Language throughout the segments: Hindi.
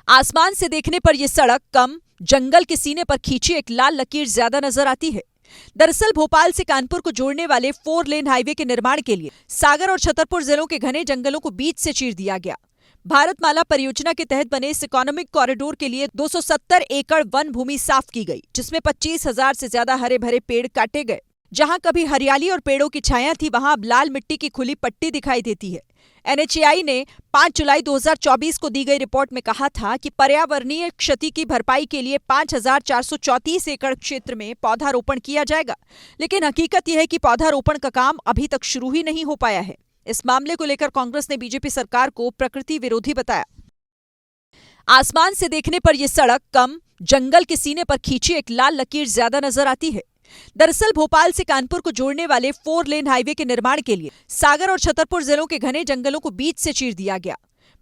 आसमान से देखने पर यह सड़क कम, जंगल के सीने पर खींची एक लाल लकीर ज्यादा नजर आती है। दरअसल भोपाल से कानपुर को जोड़ने वाले 4 लेन हाईवे के निर्माण के लिए सागर और छतरपुर जिलों के घने जंगलों को बीच से चीर दिया गया। भारतमाला परियोजना के तहत बने इस इकोनॉमिक कॉरिडोर के लिए 270 एकड़ वन भूमि साफ की गई, जिसमें 25,000 से ज्यादा हरे भरे पेड़ काटे गए। जहां कभी हरियाली और पेड़ों की छाया थी, वहां अब लाल मिट्टी की खुली पट्टी दिखाई देती है। NHAI ने 5 जुलाई 2024 को दी गई रिपोर्ट में कहा था कि पर्यावरणीय क्षति की भरपाई के लिए 5,434 एकड़ क्षेत्र में पौधारोपण किया जाएगा, लेकिन हकीकत यह है कि पौधारोपण का काम अभी तक शुरू ही नहीं हो पाया है। इस मामले को लेकर कांग्रेस ने बीजेपी सरकार को प्रकृति विरोधी बताया। आसमान से देखने पर यह सड़क कम, जंगल के सीने पर खींची एक लाल लकीर ज्यादा नजर आती है। दरअसल भोपाल से कानपुर को जोड़ने वाले 4 लेन हाईवे के निर्माण के लिए सागर और छतरपुर जिलों के घने जंगलों को बीच से चीर दिया गया।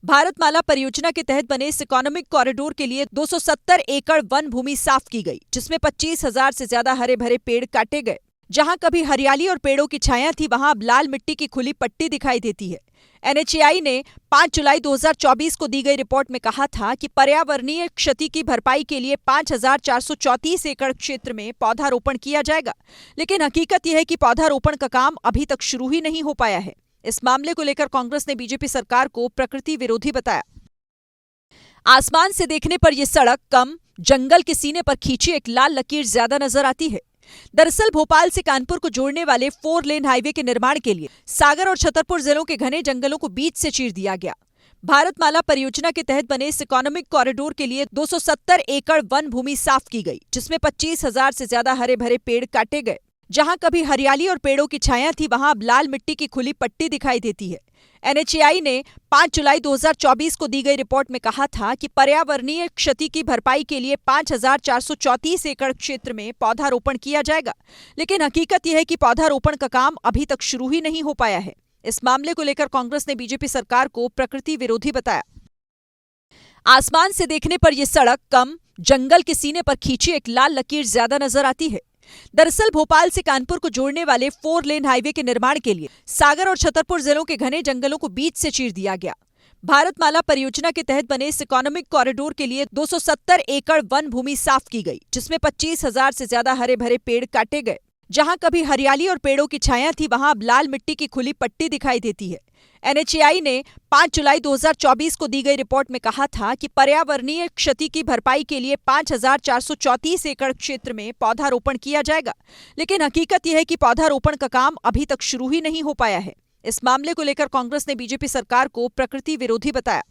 भारतमाला परियोजना के तहत बने इस इकोनॉमिक कॉरिडोर के लिए 270 एकड़ वन भूमि साफ की गई, जिसमें 25,000 से ज्यादा हरे भरे पेड़ काटे गए। जहां कभी हरियाली और पेड़ों की छाया थी, वहां अब लाल मिट्टी की खुली पट्टी दिखाई देती है। NHAI ने 5 जुलाई 2024 को दी गई रिपोर्ट में कहा था कि पर्यावरणीय क्षति की भरपाई के लिए 5,434 एकड़ क्षेत्र में पौधारोपण किया जाएगा, लेकिन हकीकत यह है कि पौधारोपण का काम अभी तक शुरू ही नहीं हो पाया है। इस मामले को लेकर कांग्रेस ने बीजेपी सरकार को प्रकृति विरोधी बताया। आसमान से देखने पर यह सड़क कम, जंगल के सीने पर खींची एक लाल लकीर ज्यादा नजर आती है। दरअसल भोपाल से कानपुर को जोड़ने वाले 4 लेन हाईवे के निर्माण के लिए सागर और छतरपुर जिलों के घने जंगलों को बीच से चीर दिया गया। भारतमाला परियोजना के तहत बने इस इकोनॉमिक कॉरिडोर के लिए 270 एकड़ वन भूमि साफ की गई, जिसमें 25,000 से ज्यादा हरे भरे पेड़ काटे गए। जहां कभी हरियाली और पेड़ों की छाया थी, वहां अब लाल मिट्टी की खुली पट्टी दिखाई देती है। NHAI ने 5 जुलाई 2024 को दी गई रिपोर्ट में कहा था कि पर्यावरणीय क्षति की भरपाई के लिए 5,434 एकड़ क्षेत्र में पौधारोपण किया जाएगा, लेकिन हकीकत यह है कि पौधारोपण का काम अभी तक शुरू ही नहीं हो पाया है। इस मामले को लेकर कांग्रेस ने बीजेपी सरकार को प्रकृति विरोधी बताया। आसमान से देखने पर यह सड़क कम, जंगल के सीने पर खींची एक लाल लकीर ज्यादा नजर आती है। दरअसल भोपाल से कानपुर को जोड़ने वाले 4 लेन हाईवे के निर्माण के लिए सागर और छतरपुर जिलों के घने जंगलों को बीच से चीर दिया गया। भारतमाला परियोजना के तहत बने इस इकोनॉमिक कॉरिडोर के लिए 270 एकड़ वन भूमि साफ की गई, जिसमें 25,000 से ज्यादा हरे भरे पेड़ काटे गए। जहां कभी हरियाली और पेड़ों की छाया थी, वहां अब लाल मिट्टी की खुली पट्टी दिखाई देती है। NHAI ने 5 जुलाई 2024 को दी गई रिपोर्ट में कहा था कि पर्यावरणीय क्षति की भरपाई के लिए 5,434 एकड़ क्षेत्र में पौधारोपण किया जाएगा, लेकिन हकीकत यह है कि पौधारोपण का काम अभी तक शुरू ही नहीं हो पाया है। इस मामले को लेकर कांग्रेस ने बीजेपी सरकार को प्रकृति विरोधी बताया।